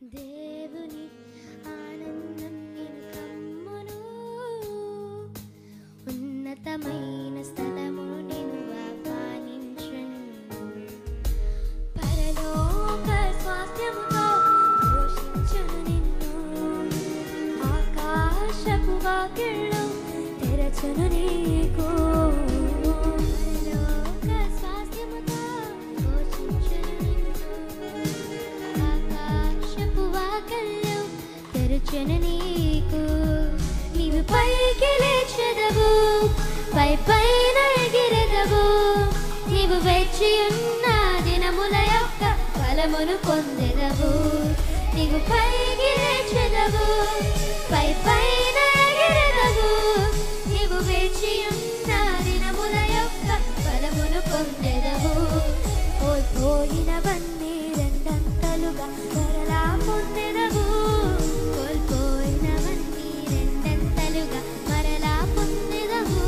దేవుని ఆనందం నిన్ను కమ్మును, ఉన్నతమైన స్థలమును నిన్ను ఆహ్వానించును. పరలోక స్వాస్థ్యముతో పోషించును నిన్ను, ఆకాశపు వాకిళ్ళు తెరచును నీకు. పరలోక స్వాస్థ్యముతో పోషించును నిన్ను, ఆకాశపు వాకిళ్ళు తెరచును నీకు. నీవు పైకి లేచెదవు, పై పైన ఎగిరెదవు, నీవు వేచి ఉన్న దినముల యొక్క ఫలమును పొందెదవు. నీవు పైకి లేచెదవు, పై పైన ఎగిరెదవు, నీవు వేచి ఉన్న దినముల యొక్క ఫలమును పొందెదవు. కోల్పోయినవన్నీ రెండంతలుగా మరలా పొందెదవు, కోల్పోయినవన్నీ రెండంతలుగా మరలా పొందెదవు.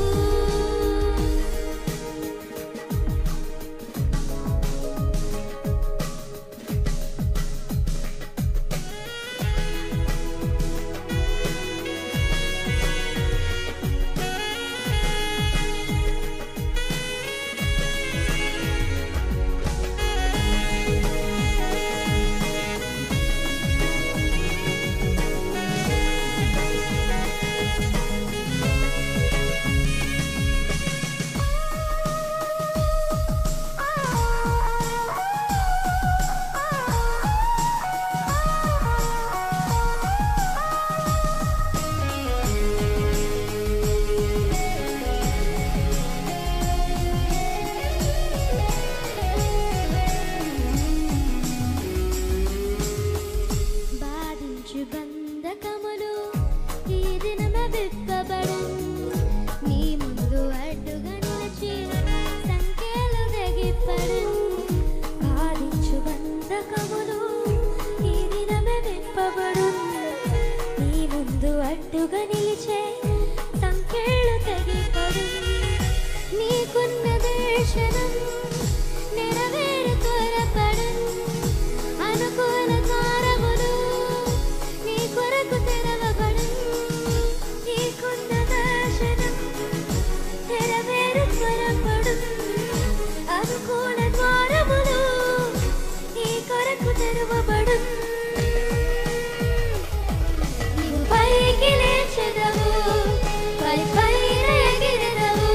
బాధించు బంధకములు ఈ దినమే విప్పబడును, నీ ముందు అడ్డుగా నిలిచి సంఖ్యలు తెగిపడును. బాధించు బంధకములు ఈ దినమే విప్పబడును, నీ ముందు అడ్డుగా నిలిచే సంఖ్యలు తెగిపడును. నీకున్న దర్శనం నెరవేరు త్వరపడును, అనుకూల ద్వారములు నీ కొరకు తెరవబడును. నీకున్న దర్శనం నెరవేరు త్వరపడును, అనుకూల ద్వారములు నీ కొరకు తెరవబడును. నీవు పైకి లేచెదవు, పై పైన ఎగిరెదవు,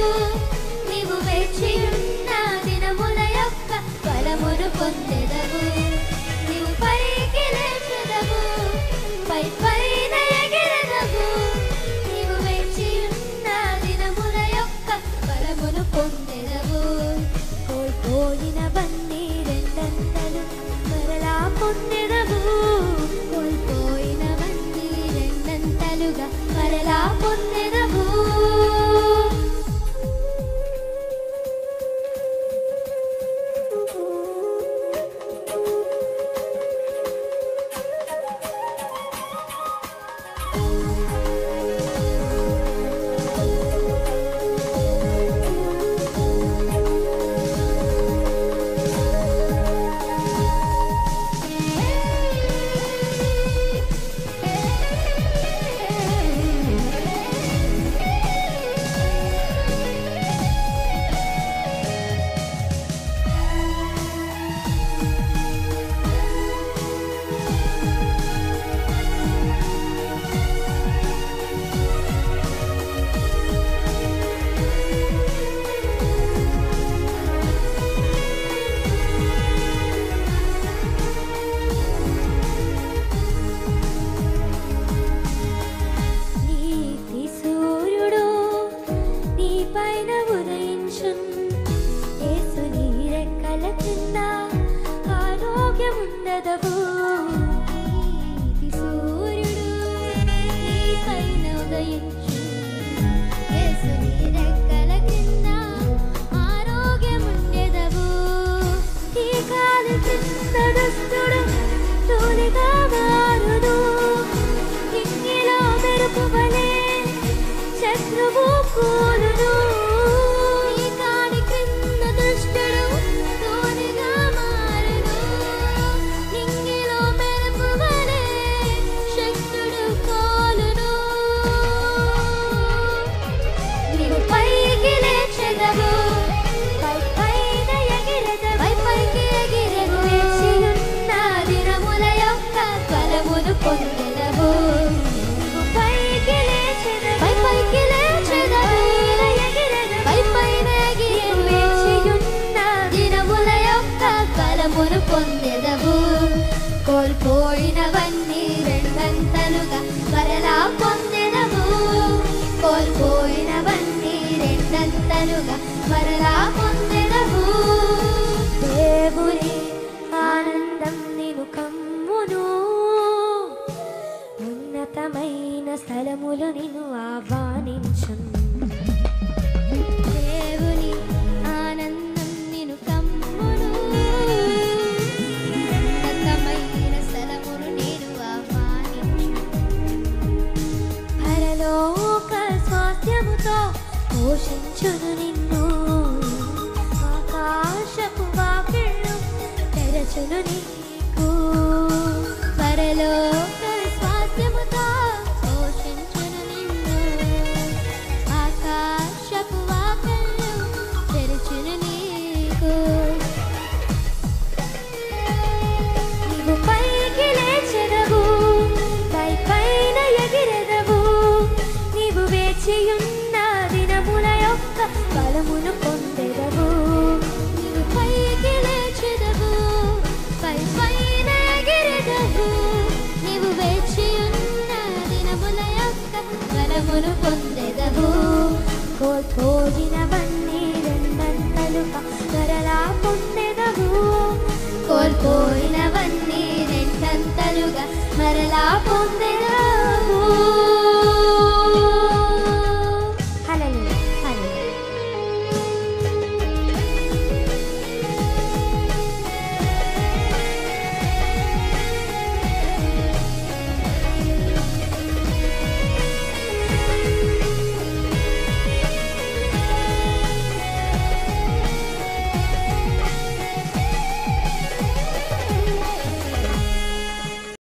నీవు వేచి ఉన్న దినముల యొక్క ఫలమును పొందెదవు. నీవు పైకి లేచెదవు, పై పైన ఎగిరెదవు, నీవు వేచి ఉన్న దినముల యొక్క ఫలమును పొందెదవు. కోల్పోయినవన్నీ రెండంతలు మరలా పొందెదవు, కోల్పోయినవన్నీ రెండంతలుగా మరలా పొందెదవు. బలమును పొందెదవు. పైకి లేచెదవు, పైకి లేచెదవు, పైపైన ఎగిరి వేచియున్న దినముల యొక్క బలమును పొందెదవు. కోల్పోయినవన్నీ రెండంతలుగా మరలా పొందెదవు. కోల్పోయినవన్నీ రెండంతలుగా మరలా పొందెదవు. దేవుని ఆనందం నిన్ను కమ్మును, ఉన్నతమైన స్థలములు నిన్ను ఆహ్వానించును. దేవుని ఆనందం నిన్ను కమ్మును, ఉన్నతమైన స్థలములు నిన్ను ఆహ్వానించును. పరలోక స్వాస్థ్యముతో పోషించును నిన్ను, ఆకాశపు వాకిళ్ళు తెరచును నీకు. పరలోక స్వాస్థ్యముతో పోషించును నిన్ను, ఆకాశపు వాకిళ్ళు తెరచును నీకు. నీవు పైకి లేచెదవు, పైపైన ఎగిరెదవు. నీవు వేచియున్న దినముల యొక్క బలమును పొందెదవు. నీవు పైకి లేచెదవు, పైపైన ఎగిరెదవు. నీవు వేచియున్న దినముల యొక్క బలమును పొందెదవు. కోల్పోయినవన్నీ రెండంతలుగా మరలా పొందెదవు. కోల్పోయినవన్నీ రెండంతలుగా మరలా